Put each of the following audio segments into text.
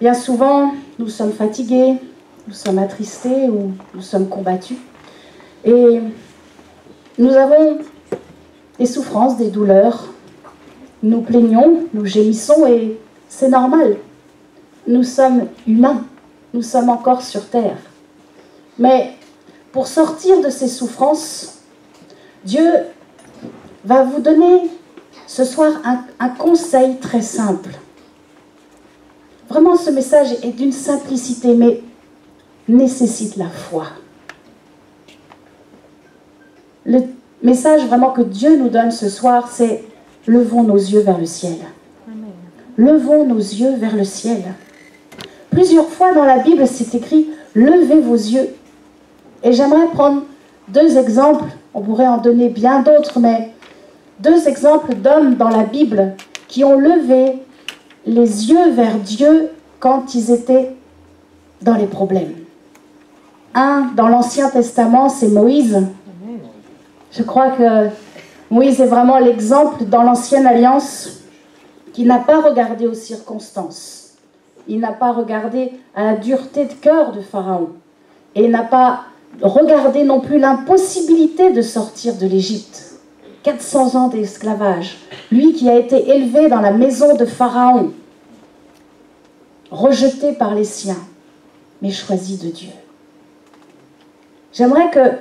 Bien souvent, nous sommes fatigués, nous sommes attristés ou nous sommes combattus. Et nous avons des souffrances, des douleurs. Nous plaignons, nous gémissons et c'est normal. Nous sommes humains, nous sommes encore sur terre. Mais pour sortir de ces souffrances, Dieu va vous donner ce soir un conseil très simple. Vraiment, ce message est d'une simplicité, mais nécessite la foi. Le message vraiment que Dieu nous donne ce soir, c'est « Levons nos yeux vers le ciel ». Levons nos yeux vers le ciel. Plusieurs fois dans la Bible, c'est écrit « Levez vos yeux ». Et j'aimerais prendre deux exemples, on pourrait en donner bien d'autres, mais deux exemples d'hommes dans la Bible qui ont levé les yeux vers Dieu quand ils étaient dans les problèmes. Un, dans l'Ancien Testament, c'est Moïse. Je crois que Moïse est vraiment l'exemple dans l'Ancienne Alliance qui n'a pas regardé aux circonstances. Il n'a pas regardé à la dureté de cœur de Pharaon. Et il n'a pas regardé non plus l'impossibilité de sortir de l'Égypte. 400 ans d'esclavage. Lui qui a été élevé dans la maison de Pharaon, rejeté par les siens, mais choisi de Dieu. J'aimerais que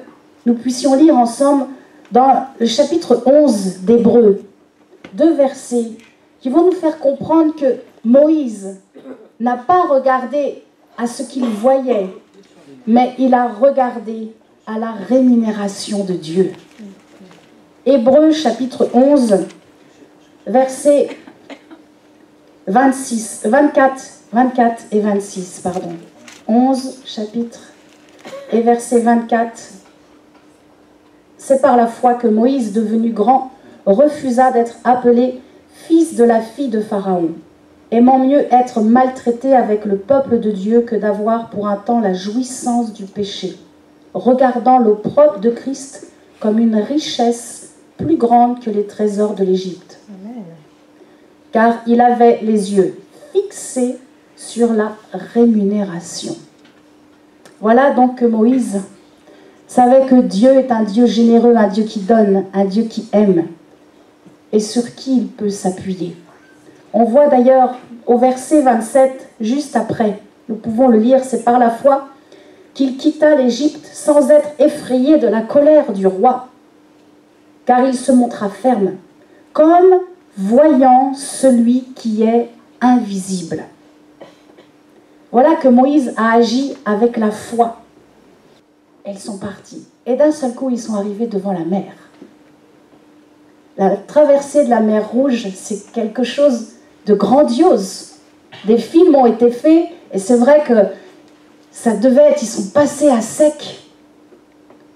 nous puissions lire ensemble dans le chapitre 11 d'Hébreux, 2 versets qui vont nous faire comprendre que Moïse n'a pas regardé à ce qu'il voyait, mais il a regardé à la rémunération de Dieu. Hébreux chapitre 11, versets 24 et 26, pardon. 11 chapitre et verset 24. C'est par la foi que Moïse, devenu grand, refusa d'être appelé fils de la fille de Pharaon, aimant mieux être maltraité avec le peuple de Dieu que d'avoir pour un temps la jouissance du péché, regardant l'opprobre de Christ comme une richesse plus grande que les trésors de l'Égypte. Car il avait les yeux fixés sur la rémunération. Voilà donc que Moïse savait que Dieu est un Dieu généreux, un Dieu qui donne, un Dieu qui aime, et sur qui il peut s'appuyer. On voit d'ailleurs au verset 27, juste après, nous pouvons le lire, c'est par la foi qu'il quitta l'Égypte sans être effrayé de la colère du roi, car il se montra ferme, comme voyant celui qui est invisible. Voilà que Moïse a agi avec la foi. Ils sont partis. Et d'un seul coup, ils sont arrivés devant la mer. La traversée de la mer Rouge, c'est quelque chose de grandiose. Des films ont été faits, et c'est vrai que ça devait être, ils sont passés à sec.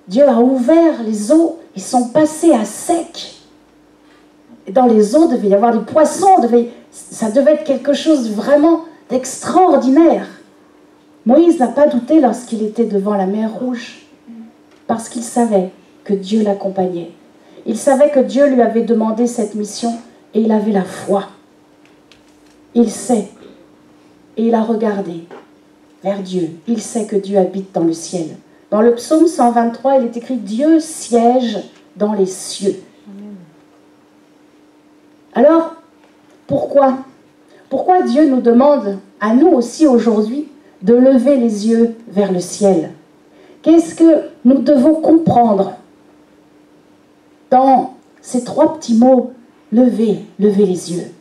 Dieu a ouvert les eaux, ils sont passés à sec. Et dans les eaux, il devait y avoir des poissons, ça devait être quelque chose vraiment d'extraordinaire. Moïse n'a pas douté lorsqu'il était devant la mer Rouge, parce qu'il savait que Dieu l'accompagnait. Il savait que Dieu lui avait demandé cette mission et il avait la foi. Il sait et il a regardé vers Dieu. Il sait que Dieu habite dans le ciel. Dans le psaume 123, il est écrit « Dieu siège dans les cieux ». Alors, pourquoi Dieu nous demande, à nous aussi aujourd'hui, de lever les yeux vers le ciel? Qu'est-ce que nous devons comprendre dans ces trois petits mots, lever les yeux?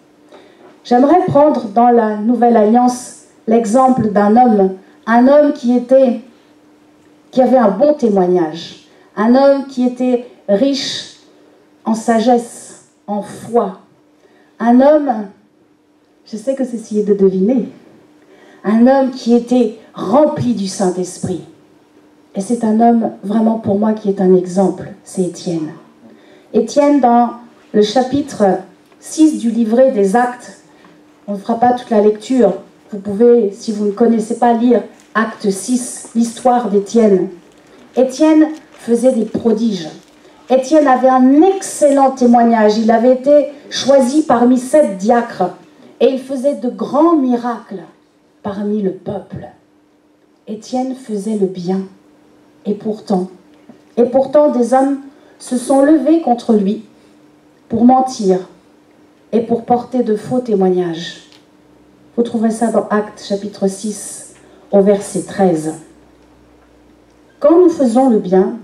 J'aimerais prendre dans la Nouvelle Alliance l'exemple d'un homme, un homme qui avait un bon témoignage, un homme qui était riche en sagesse, en foi, un homme, je sais que ceci est de deviner, un homme qui était rempli du Saint-Esprit. Et c'est un homme vraiment pour moi qui est un exemple, c'est Étienne. Étienne, dans le chapitre 6 du livret des Actes, on ne fera pas toute la lecture, vous pouvez, si vous ne connaissez pas, lire Acte 6, l'histoire d'Étienne. Étienne faisait des prodiges. Étienne avait un excellent témoignage. Il avait été choisi parmi 7 diacres et il faisait de grands miracles parmi le peuple. Étienne faisait le bien. Et pourtant des hommes se sont levés contre lui pour mentir et pour porter de faux témoignages. Vous trouverez ça dans Actes chapitre 6 au verset 13. Quand nous faisons le bien,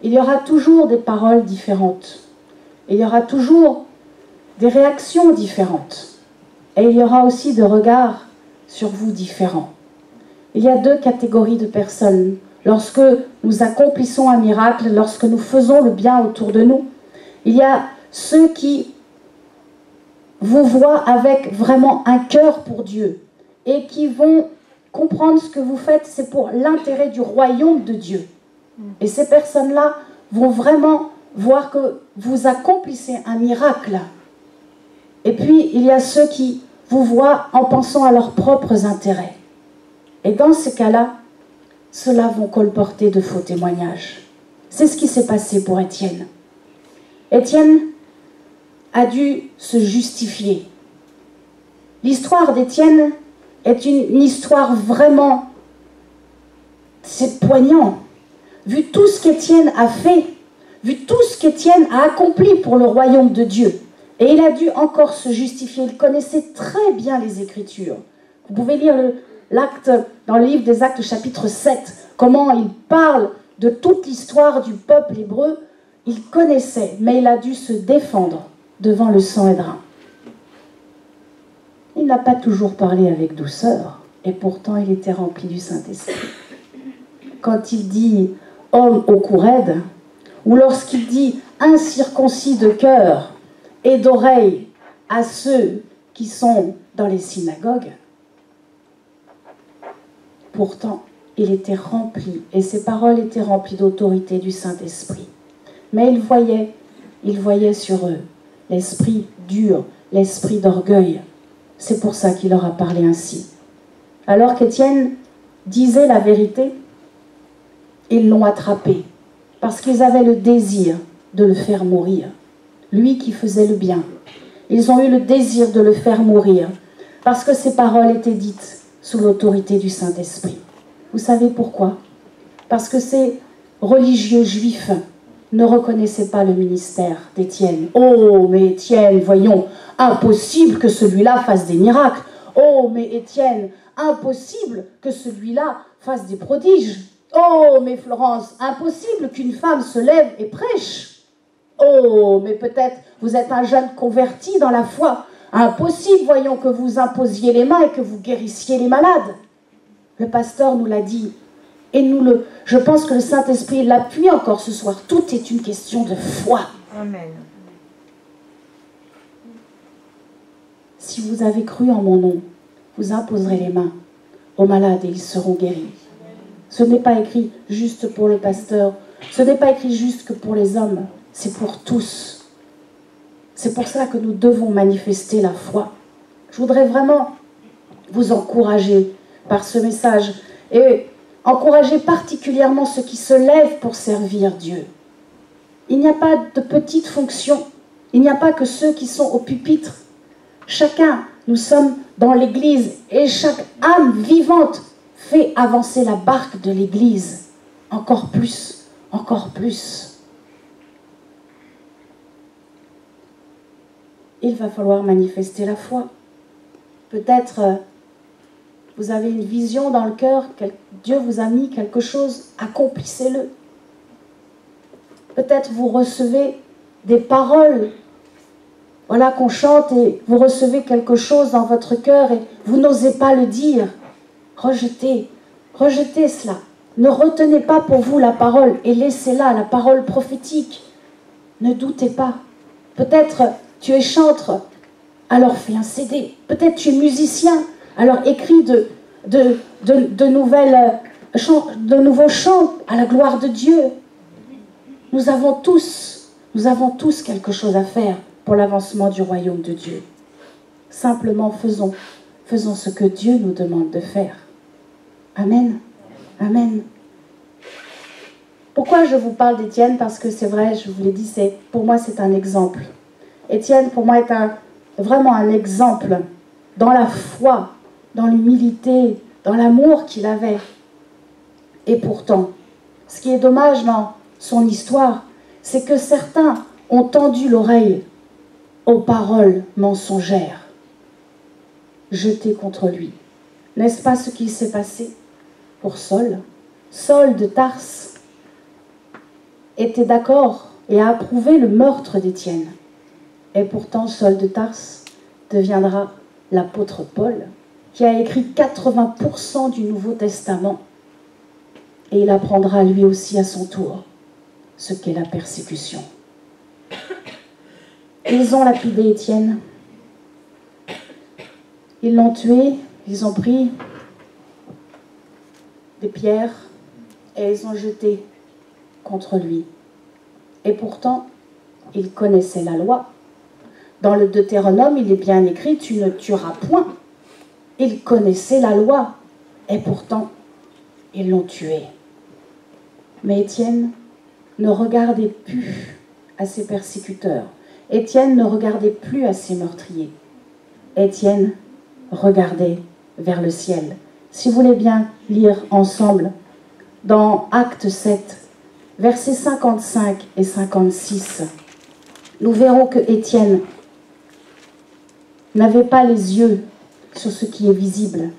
il y aura toujours des paroles différentes. Il y aura toujours des réactions différentes. Et il y aura aussi des regards sur vous différents. Il y a deux catégories de personnes. Lorsque nous accomplissons un miracle, lorsque nous faisons le bien autour de nous, il y a ceux qui vous voient avec vraiment un cœur pour Dieu et qui vont comprendre ce que vous faites, c'est pour l'intérêt du royaume de Dieu. Et ces personnes-là vont vraiment voir que vous accomplissez un miracle. Et puis, il y a ceux qui vous voient en pensant à leurs propres intérêts. Et dans ces cas-là, ceux-là vont colporter de faux témoignages. C'est ce qui s'est passé pour Étienne. Étienne a dû se justifier. L'histoire d'Étienne est une histoire vraiment... C'est poignant. Vu tout ce qu'Étienne a fait, vu tout ce qu'Étienne a accompli pour le royaume de Dieu, et il a dû encore se justifier. Il connaissait très bien les Écritures. Vous pouvez lire l'acte dans le livre des Actes, chapitre 7, comment il parle de toute l'histoire du peuple hébreu. Il connaissait, mais il a dû se défendre devant le Sanhédrin. Il n'a pas toujours parlé avec douceur, et pourtant il était rempli du Saint-Esprit. Quand il dit « homme au cou raide », ou lorsqu'il dit « incirconcis de cœur et d'oreille à ceux qui sont dans les synagogues », pourtant il était rempli, et ses paroles étaient remplies d'autorité du Saint-Esprit. Mais il voyait sur eux l'esprit dur, l'esprit d'orgueil. C'est pour ça qu'il leur a parlé ainsi. Alors qu'Étienne disait la vérité, ils l'ont attrapé, parce qu'ils avaient le désir de le faire mourir. Lui qui faisait le bien. Ils ont eu le désir de le faire mourir, parce que ses paroles étaient dites sous l'autorité du Saint-Esprit. Vous savez pourquoi? Parce que ces religieux juifs ne reconnaissaient pas le ministère d'Étienne. « Oh, mais Étienne, voyons, impossible que celui-là fasse des miracles. Oh, mais Étienne, impossible que celui-là fasse des prodiges. Oh, mais Florence, impossible qu'une femme se lève et prêche. Oh, mais peut-être vous êtes un jeune converti dans la foi. Impossible, voyons, que vous imposiez les mains et que vous guérissiez les malades. » Le pasteur nous l'a dit. Et je pense que le Saint-Esprit l'appuie encore ce soir. Tout est une question de foi. Amen. Si vous avez cru en mon nom, vous imposerez les mains aux malades et ils seront guéris. Ce n'est pas écrit juste pour le pasteur. Ce n'est pas écrit juste que pour les hommes. C'est pour tous. C'est pour cela que nous devons manifester la foi. Je voudrais vraiment vous encourager par ce message et encourager particulièrement ceux qui se lèvent pour servir Dieu. Il n'y a pas de petite fonction. Il n'y a pas que ceux qui sont au pupitre. Chacun, nous sommes dans l'Église et chaque âme vivante fait avancer la barque de l'Église. Encore plus, encore plus. Il va falloir manifester la foi. Peut-être vous avez une vision dans le cœur, Dieu vous a mis quelque chose, accomplissez-le. Peut-être vous recevez des paroles, voilà qu'on chante et vous recevez quelque chose dans votre cœur et vous n'osez pas le dire. Rejetez cela. Ne retenez pas pour vous la parole et laissez-la, la parole prophétique. Ne doutez pas. Peut-être tu es chantre, alors fais un CD. Peut-être tu es musicien, alors écris de nouveaux chants à la gloire de Dieu. Nous avons tous quelque chose à faire pour l'avancement du royaume de Dieu. Simplement faisons ce que Dieu nous demande de faire. Amen. Amen. Pourquoi je vous parle d'Étienne? Parce que c'est vrai, je vous l'ai dit, pour moi c'est un exemple. Étienne pour moi est vraiment un exemple dans la foi, dans l'humilité, dans l'amour qu'il avait. Et pourtant, ce qui est dommage dans son histoire, c'est que certains ont tendu l'oreille aux paroles mensongères jetées contre lui. N'est-ce pas ce qui s'est passé pour Saul? Saul de Tarse était d'accord et a approuvé le meurtre d'Étienne. Et pourtant, Saul de Tarse deviendra l'apôtre Paul, qui a écrit 80% du Nouveau Testament. Et il apprendra lui aussi à son tour ce qu'est la persécution. Ils ont lapidé Étienne. Ils l'ont tué, ils ont pris des pierres et ils ont jeté contre lui. Et pourtant, il connaissait la loi. Dans le Deutéronome, il est bien écrit « Tu ne tueras point ». Il connaissait la loi. Et pourtant, ils l'ont tué. Mais Étienne ne regardait plus à ses persécuteurs. Étienne ne regardait plus à ses meurtriers. Étienne regardait vers le ciel. Si vous voulez bien lire ensemble, dans Actes 7, versets 55 et 56, nous verrons que Étienne n'avait pas les yeux sur ce qui est visible,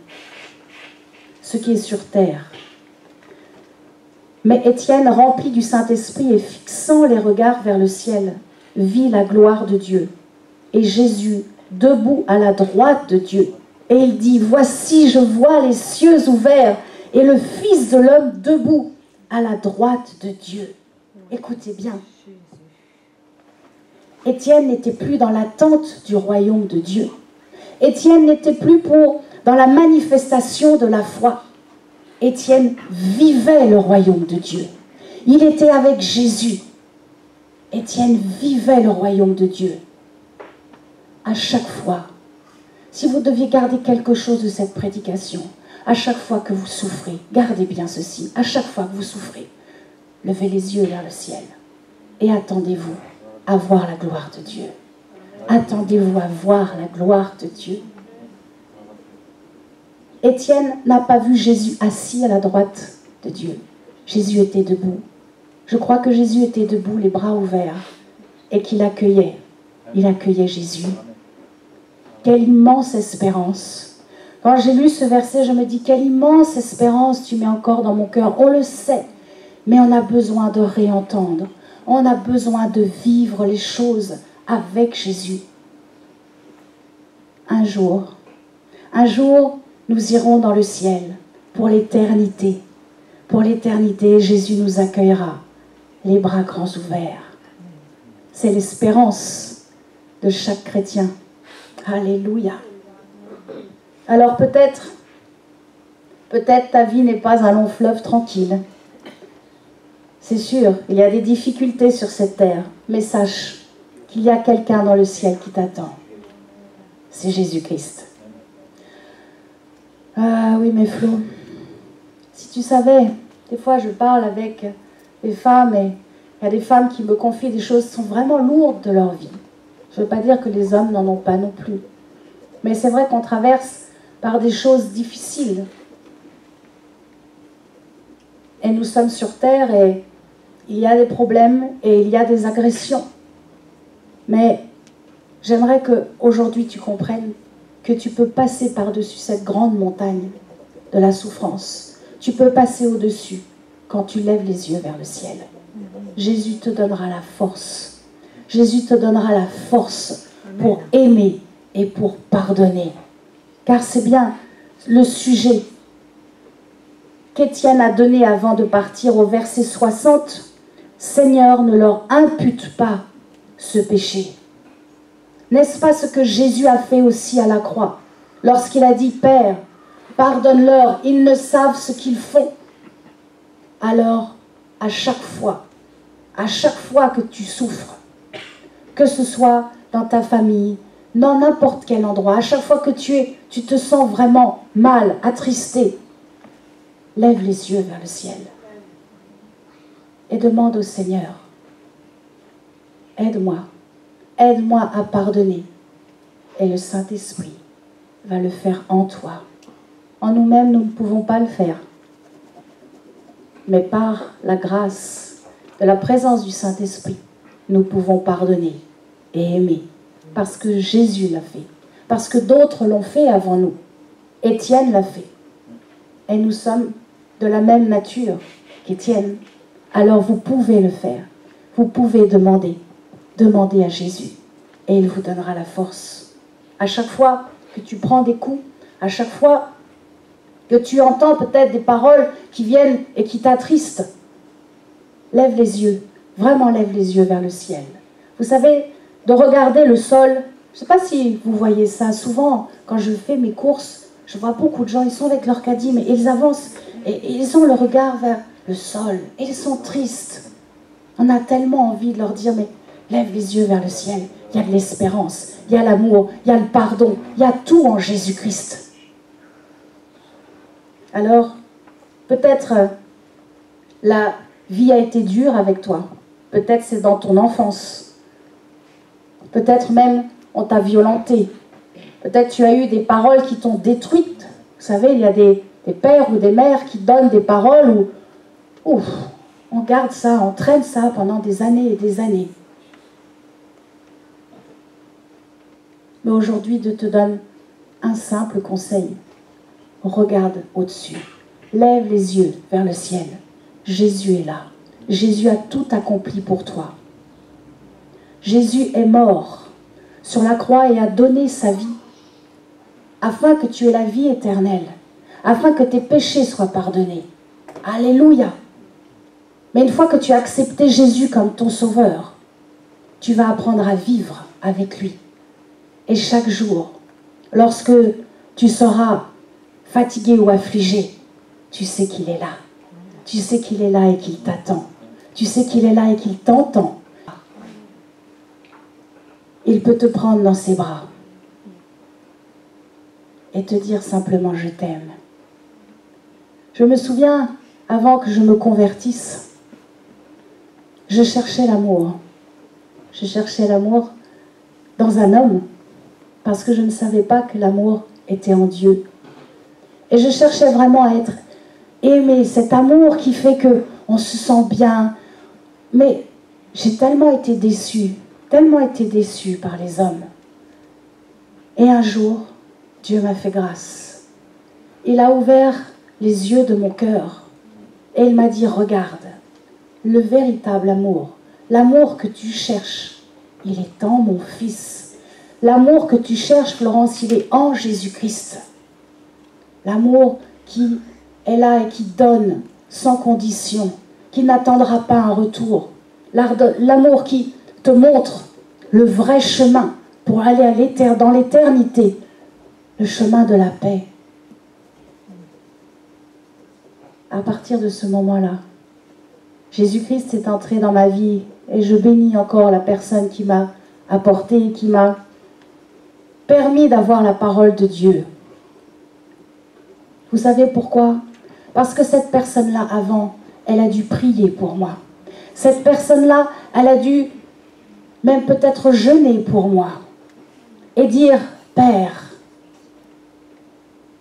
ce qui est sur terre. Mais Étienne, rempli du Saint-Esprit et fixant les regards vers le ciel, vit la gloire de Dieu et Jésus debout à la droite de Dieu. Et il dit « Voici, je vois les cieux ouverts et le Fils de l'homme debout à la droite de Dieu. » Écoutez bien. Étienne n'était plus dans l'attente du royaume de Dieu. Étienne n'était plus dans la manifestation de la foi. Étienne vivait le royaume de Dieu. Il était avec Jésus. Étienne vivait le royaume de Dieu. À chaque fois, si vous deviez garder quelque chose de cette prédication, à chaque fois que vous souffrez, gardez bien ceci, à chaque fois que vous souffrez, levez les yeux vers le ciel et attendez-vous à voir la gloire de Dieu. Attendez-vous à voir la gloire de Dieu. Étienne n'a pas vu Jésus assis à la droite de Dieu. Jésus était debout. Je crois que Jésus était debout, les bras ouverts, et qu'il accueillait. Il accueillait Jésus. Quelle immense espérance. Quand j'ai lu ce verset, je me dis, quelle immense espérance tu mets encore dans mon cœur. On le sait, mais on a besoin de réentendre. On a besoin de vivre les choses avec Jésus. Un jour, nous irons dans le ciel pour l'éternité. Pour l'éternité, Jésus nous accueillera, les bras grands ouverts. C'est l'espérance de chaque chrétien. Alléluia. Alors peut-être ta vie n'est pas un long fleuve tranquille. C'est sûr, il y a des difficultés sur cette terre, mais sache qu'il y a quelqu'un dans le ciel qui t'attend. C'est Jésus-Christ. Ah oui, mais Flo, si tu savais, des fois je parle avec des femmes et il y a des femmes qui me confient des choses qui sont vraiment lourdes de leur vie. Je ne veux pas dire que les hommes n'en ont pas non plus. Mais c'est vrai qu'on traverse par des choses difficiles. Et nous sommes sur terre et il y a des problèmes et il y a des agressions. Mais j'aimerais qu'aujourd'hui tu comprennes que tu peux passer par-dessus cette grande montagne de la souffrance. Tu peux passer au-dessus quand tu lèves les yeux vers le ciel. Jésus te donnera la force. Jésus te donnera la force pour aimer et pour pardonner. Car c'est bien le sujet qu'Étienne a donné avant de partir au verset 60. Seigneur, ne leur impute pas ce péché. N'est-ce pas ce que Jésus a fait aussi à la croix, lorsqu'il a dit, Père, pardonne-leur, ils ne savent ce qu'ils font. Alors, à chaque fois que tu souffres, que ce soit dans ta famille, dans n'importe quel endroit, à chaque fois que tu te sens vraiment mal, attristé, lève les yeux vers le ciel et demande au Seigneur, aide-moi à pardonner. Et le Saint-Esprit va le faire en toi En nous-mêmes, nous ne pouvons pas le faire. Mais par la grâce de la présence du Saint-Esprit, nous pouvons pardonner et aimer. Parce que Jésus l'a fait. Parce que d'autres l'ont fait avant nous. Étienne l'a fait. Et nous sommes de la même nature qu'Étienne. Alors vous pouvez le faire. Vous pouvez demander. Demandez à Jésus. Et il vous donnera la force. À chaque fois que tu prends des coups, à chaque fois que tu entends peut-être des paroles qui viennent et qui t'attristent, lève les yeux, vraiment lève les yeux vers le ciel. Vous savez, de regarder le sol, je ne sais pas si vous voyez ça, souvent quand je fais mes courses, je vois beaucoup de gens, ils sont avec leur caddie, mais ils avancent et ils ont le regard vers le sol et ils sont tristes. On a tellement envie de leur dire, mais lève les yeux vers le ciel, il y a de l'espérance, il y a l'amour, il y a le pardon, il y a tout en Jésus-Christ. Alors, peut-être la vie a été dure avec toi. Peut-être c'est dans ton enfance. Peut-être même on t'a violenté. Peut-être tu as eu des paroles qui t'ont détruite. Vous savez, il y a des pères ou des mères qui donnent des paroles où on garde ça, on traîne ça pendant des années et des années. Mais aujourd'hui, Dieu te donne un simple conseil. Regarde au-dessus. Lève les yeux vers le ciel. Jésus est là. Jésus a tout accompli pour toi. Jésus est mort sur la croix et a donné sa vie afin que tu aies la vie éternelle, afin que tes péchés soient pardonnés. Alléluia! Mais une fois que tu as accepté Jésus comme ton sauveur, tu vas apprendre à vivre avec lui. Et chaque jour, lorsque tu seras fatigué ou affligé, tu sais qu'il est là. Tu sais qu'il est là et qu'il t'attend. Tu sais qu'il est là et qu'il t'entend. Il peut te prendre dans ses bras et te dire simplement « je t'aime ». Je me souviens, avant que je me convertisse, je cherchais l'amour. Je cherchais l'amour dans un homme parce que je ne savais pas que l'amour était en Dieu. Et je cherchais vraiment à être aimée, cet amour qui fait qu'on se sent bien. Mais j'ai tellement été déçue par les hommes. Et un jour, Dieu m'a fait grâce. Il a ouvert les yeux de mon cœur et il m'a dit, regarde, le véritable amour, l'amour que tu cherches, il est en mon Fils. L'amour que tu cherches, Florence, il est en Jésus-Christ. L'amour qui est là et qui donne sans condition, qui n'attendra pas un retour. L'amour qui te montre le vrai chemin pour aller dans l'éternité, le chemin de la paix. À partir de ce moment-là, Jésus-Christ est entré dans ma vie et je bénis encore la personne qui m'a apporté, qui m'a permis d'avoir la parole de Dieu. Vous savez pourquoi? Parce que cette personne-là, avant, elle a dû prier pour moi. Cette personne-là, elle a dû même peut-être jeûner pour moi et dire, Père,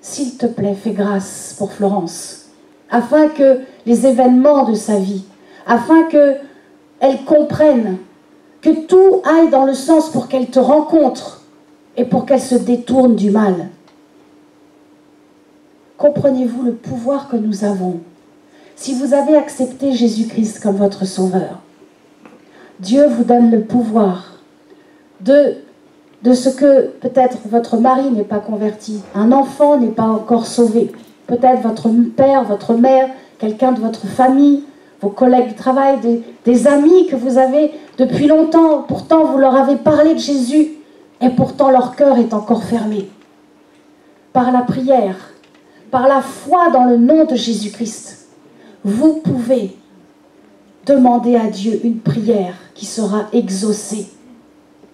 s'il te plaît, fais grâce pour Florence, afin que les événements de sa vie, afin qu'elle comprenne, que tout aille dans le sens pour qu'elle te rencontre et pour qu'elle se détourne du mal. Comprenez-vous le pouvoir que nous avons? Si vous avez accepté Jésus-Christ comme votre sauveur, Dieu vous donne le pouvoir de ce que peut-être votre mari n'est pas converti, un enfant n'est pas encore sauvé, peut-être votre père, votre mère, quelqu'un de votre famille, vos collègues de travail, des amis que vous avez depuis longtemps, pourtant vous leur avez parlé de Jésus et pourtant leur cœur est encore fermé. Par la prière, par la foi dans le nom de Jésus-Christ, vous pouvez demander à Dieu une prière qui sera exaucée.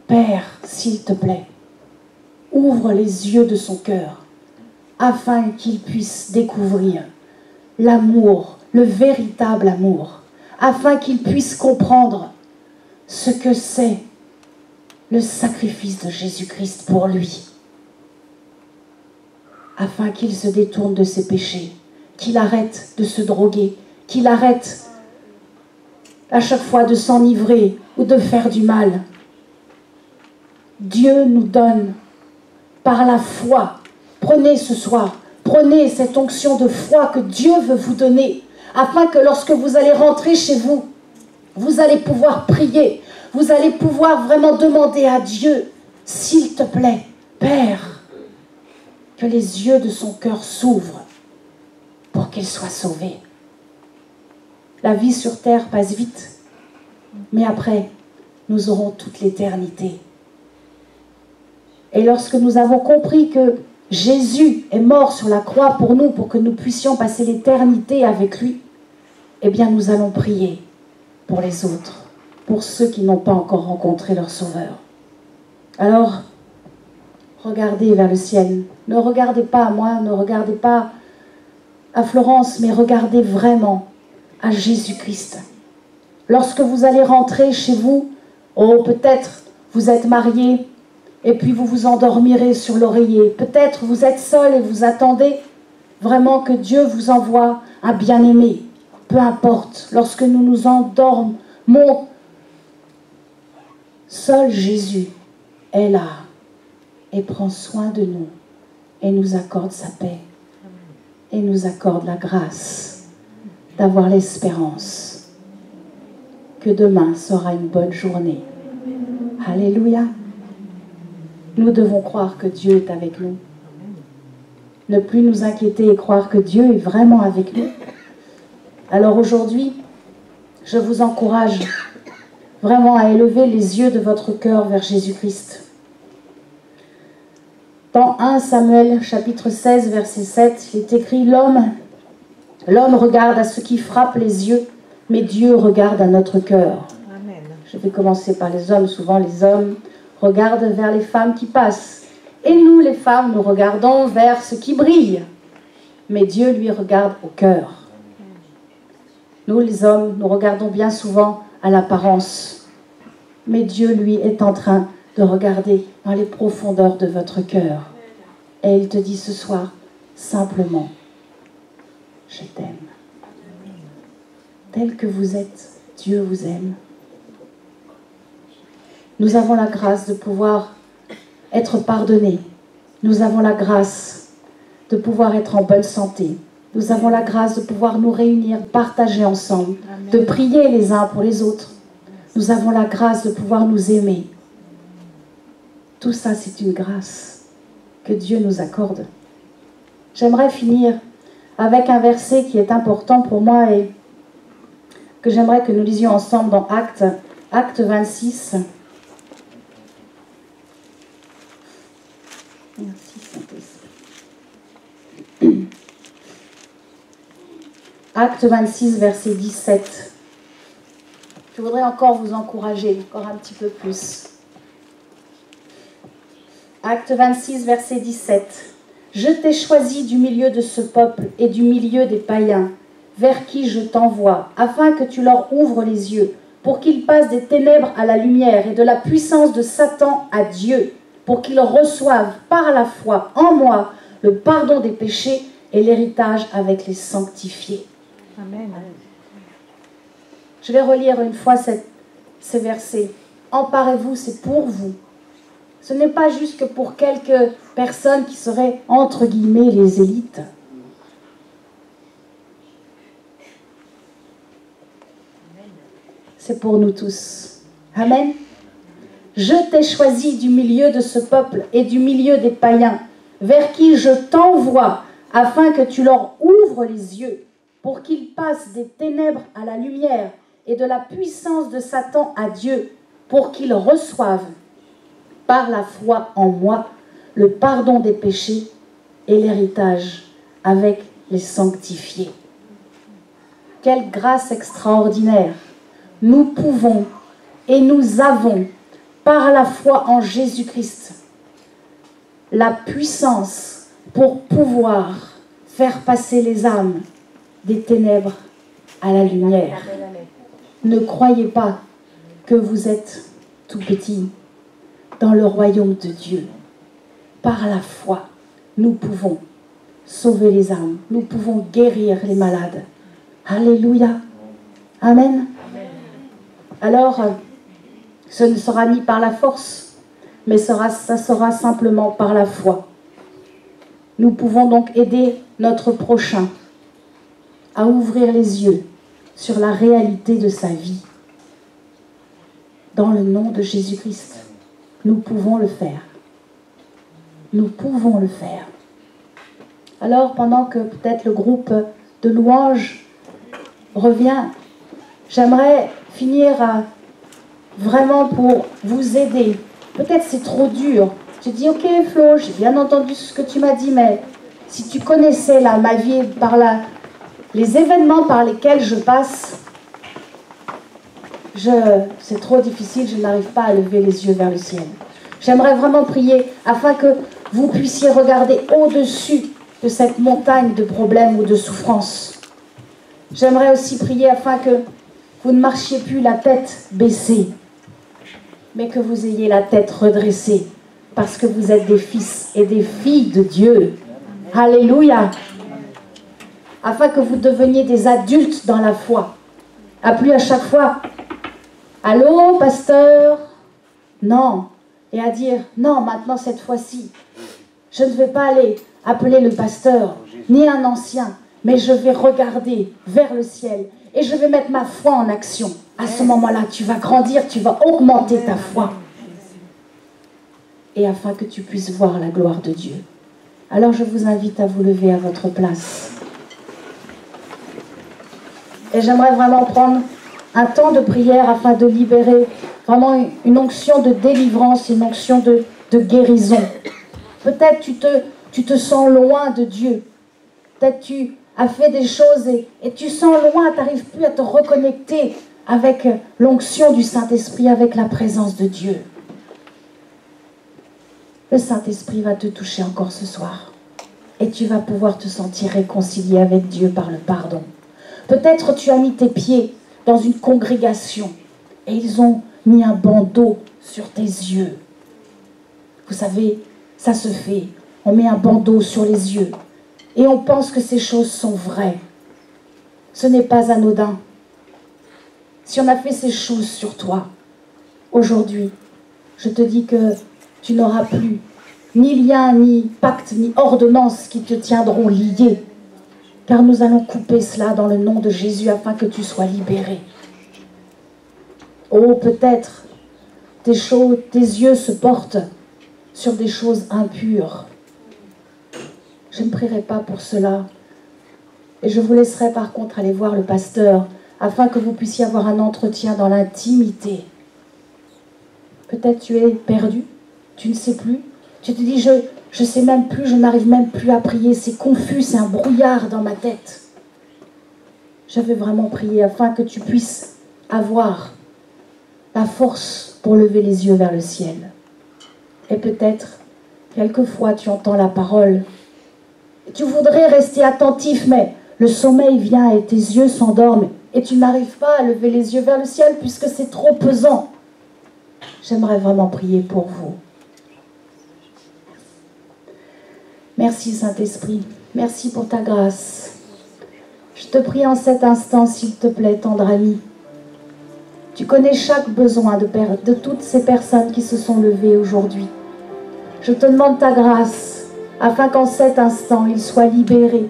Père, s'il te plaît, ouvre les yeux de son cœur afin qu'il puisse découvrir l'amour, le véritable amour, afin qu'il puisse comprendre ce que c'est le sacrifice de Jésus-Christ pour lui. afin qu'il se détourne de ses péchés, qu'il arrête de se droguer, qu'il arrête à chaque fois de s'enivrer ou de faire du mal. Dieu nous donne par la foi. Prenez ce soir, prenez cette onction de foi que Dieu veut vous donner, afin que lorsque vous allez rentrer chez vous, vous allez pouvoir prier, vous allez pouvoir vraiment demander à Dieu, s'il te plaît, Père, que les yeux de son cœur s'ouvrent pour qu'il soit sauvé. La vie sur terre passe vite, mais après, nous aurons toute l'éternité. Et lorsque nous avons compris que Jésus est mort sur la croix pour nous, pour que nous puissions passer l'éternité avec lui, eh bien nous allons prier pour les autres, pour ceux qui n'ont pas encore rencontré leur Sauveur. Alors, regardez vers le ciel. Ne regardez pas à moi, ne regardez pas à Florence, mais regardez vraiment à Jésus-Christ. Lorsque vous allez rentrer chez vous, oh, peut-être vous êtes mariés, et puis vous vous endormirez sur l'oreiller. Peut-être vous êtes seul et vous attendez vraiment que Dieu vous envoie un bien-aimé. Peu importe, lorsque nous nous endormons, seul Jésus est là et prend soin de nous et nous accorde sa paix et nous accorde la grâce d'avoir l'espérance que demain sera une bonne journée. Alléluia. Nous devons croire que Dieu est avec nous. Ne plus nous inquiéter et croire que Dieu est vraiment avec nous. Alors aujourd'hui, je vous encourage vraiment à élever les yeux de votre cœur vers Jésus-Christ. Dans 1 Samuel, chapitre 16, verset 7, il est écrit « L'homme regarde à ce qui frappe les yeux, mais Dieu regarde à notre cœur. » Je vais commencer par les hommes. Souvent, les hommes regardent vers les femmes qui passent. Et nous, les femmes, nous regardons vers ce qui brille. Mais Dieu, lui, regarde au cœur. Nous, les hommes, nous regardons bien souvent à l'apparence. Mais Dieu, lui, est en train de regarder dans les profondeurs de votre cœur. Et il te dit ce soir, simplement, je t'aime. Tel que vous êtes, Dieu vous aime. Nous avons la grâce de pouvoir être pardonnés. Nous avons la grâce de pouvoir être en bonne santé. Nous avons la grâce de pouvoir nous réunir, partager ensemble, Amen. De prier les uns pour les autres. Nous avons la grâce de pouvoir nous aimer. Tout ça, c'est une grâce que Dieu nous accorde. J'aimerais finir avec un verset qui est important pour moi et que j'aimerais que nous lisions ensemble dans Acte 26. Merci Saint-Esprit. Acte 26, verset 17. Je voudrais encore vous encourager, encore un petit peu plus. Acte 26, verset 17. Je t'ai choisi du milieu de ce peuple et du milieu des païens, vers qui je t'envoie, afin que tu leur ouvres les yeux, pour qu'ils passent des ténèbres à la lumière et de la puissance de Satan à Dieu, pour qu'ils reçoivent par la foi en moi le pardon des péchés et l'héritage avec les sanctifiés. Amen. Je vais relire une fois ces versets. Emparez-vous, c'est pour vous. Ce n'est pas juste que pour quelques personnes qui seraient, entre guillemets, les élites. C'est pour nous tous. Amen. Je t'ai choisi du milieu de ce peuple et du milieu des païens, vers qui je t'envoie, afin que tu leur ouvres les yeux, pour qu'ils passent des ténèbres à la lumière et de la puissance de Satan à Dieu, pour qu'ils reçoivent, par la foi en moi, le pardon des péchés et l'héritage avec les sanctifiés. Quelle grâce extraordinaire! Nous pouvons et nous avons, par la foi en Jésus-Christ, la puissance pour pouvoir faire passer les âmes des ténèbres à la lumière. Ne croyez pas que vous êtes tout petit dans le royaume de Dieu. Par la foi, nous pouvons sauver les âmes. Nous pouvons guérir les malades. Alléluia. Amen. Alors, ce ne sera ni par la force, mais ça sera simplement par la foi. Nous pouvons donc aider notre prochain à ouvrir les yeux sur la réalité de sa vie. Dans le nom de Jésus-Christ, nous pouvons le faire. Nous pouvons le faire. Alors, pendant que peut-être le groupe de louanges revient, j'aimerais finir vraiment pour vous aider. Peut-être c'est trop dur. Je dis, ok Flo, j'ai bien entendu ce que tu m'as dit, mais si tu connaissais là, ma vie, les événements par lesquels je passe, c'est trop difficile, je n'arrive pas à lever les yeux vers le ciel. J'aimerais vraiment prier afin que vous puissiez regarder au-dessus de cette montagne de problèmes ou de souffrances. J'aimerais aussi prier afin que vous ne marchiez plus la tête baissée, mais que vous ayez la tête redressée, parce que vous êtes des fils et des filles de Dieu. Alléluia. Afin que vous deveniez des adultes dans la foi. À plus à chaque fois, allô, pasteur? Non. Et à dire, non, maintenant, cette fois-ci, je ne vais pas aller appeler le pasteur, ni un ancien, mais je vais regarder vers le ciel et je vais mettre ma foi en action. À ce moment-là, tu vas grandir, tu vas augmenter ta foi. Et afin que tu puisses voir la gloire de Dieu. Alors, je vous invite à vous lever à votre place. Et j'aimerais vraiment prendre un temps de prière afin de libérer vraiment une onction de délivrance, une onction de guérison. Peut-être tu te sens loin de Dieu. Peut-être tu as fait des choses et tu sens loin, tu n'arrives plus à te reconnecter avec l'onction du Saint-Esprit, avec la présence de Dieu. Le Saint-Esprit va te toucher encore ce soir. Et tu vas pouvoir te sentir réconcilié avec Dieu par le pardon. Peut-être tu as mis tes pieds dans une congrégation et ils ont mis un bandeau sur tes yeux. Vous savez, ça se fait. On met un bandeau sur les yeux et on pense que ces choses sont vraies. Ce n'est pas anodin. Si on a fait ces choses sur toi, aujourd'hui, je te dis que tu n'auras plus ni lien, ni pacte, ni ordonnance qui te tiendront liés. Car nous allons couper cela dans le nom de Jésus afin que tu sois libéré. Oh, peut-être tes yeux se portent sur des choses impures. Je ne prierai pas pour cela. Et je vous laisserai par contre aller voir le pasteur afin que vous puissiez avoir un entretien dans l'intimité. Peut-être tu es perdu, tu ne sais plus. Tu te dis, je ne sais même plus, je n'arrive même plus à prier. C'est confus, c'est un brouillard dans ma tête. Je veux vraiment prier afin que tu puisses avoir la force pour lever les yeux vers le ciel. Et peut-être, quelquefois, tu entends la parole. Et tu voudrais rester attentif, mais le sommeil vient et tes yeux s'endorment. Et tu n'arrives pas à lever les yeux vers le ciel puisque c'est trop pesant. J'aimerais vraiment prier pour vous. Merci Saint-Esprit, merci pour ta grâce. Je te prie en cet instant, s'il te plaît, tendre ami. Tu connais chaque besoin de toutes ces personnes qui se sont levées aujourd'hui. Je te demande ta grâce, afin qu'en cet instant, ils soient libérés.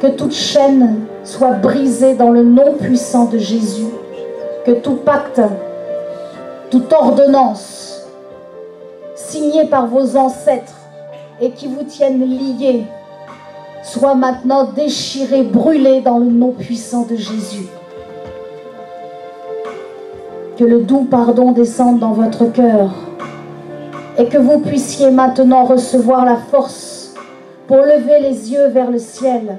Que toute chaîne soit brisée dans le nom puissant de Jésus. Que tout pacte, toute ordonnance, signée par vos ancêtres, et qui vous tiennent liés, soit maintenant déchiré, brûlé dans le nom puissant de Jésus. Que le doux pardon descende dans votre cœur et que vous puissiez maintenant recevoir la force pour lever les yeux vers le ciel,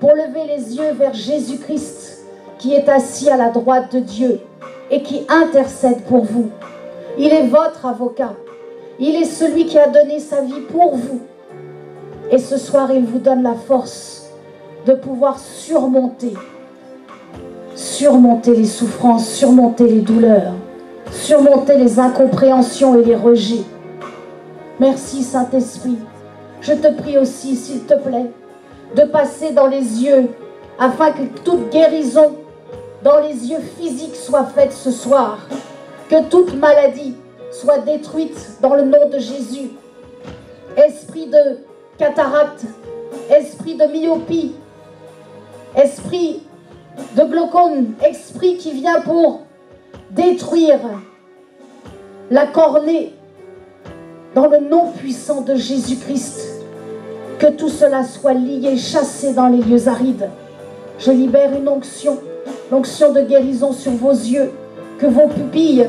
pour lever les yeux vers Jésus-Christ qui est assis à la droite de Dieu et qui intercède pour vous. Il est votre avocat. Il est celui qui a donné sa vie pour vous. Et ce soir, il vous donne la force de pouvoir surmonter les souffrances, surmonter les douleurs, surmonter les incompréhensions et les rejets. Merci Saint-Esprit. Je te prie aussi, s'il te plaît, de passer dans les yeux, afin que toute guérison dans les yeux physiques soit faite ce soir. Que toute maladie soit détruite dans le nom de Jésus. Esprit de cataracte, esprit de myopie, esprit de glaucome, esprit qui vient pour détruire la cornée, dans le nom puissant de Jésus-Christ, que tout cela soit lié, chassé dans les lieux arides. Je libère une onction, l'onction de guérison sur vos yeux, que vos pupilles,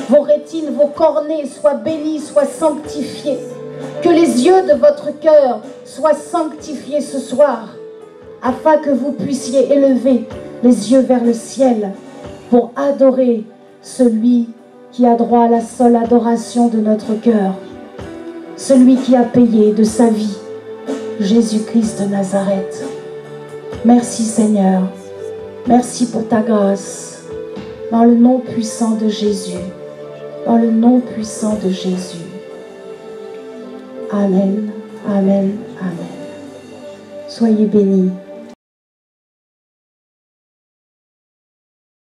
vos rétines, vos cornées soient bénies, soient sanctifiées, que les yeux de votre cœur soient sanctifiés ce soir, afin que vous puissiez élever les yeux vers le ciel pour adorer celui qui a droit à la seule adoration de notre cœur, celui qui a payé de sa vie, Jésus-Christ de Nazareth. Merci Seigneur, merci pour ta grâce, dans le nom puissant de Jésus, dans le nom puissant de Jésus. Amen, amen, amen. Soyez bénis.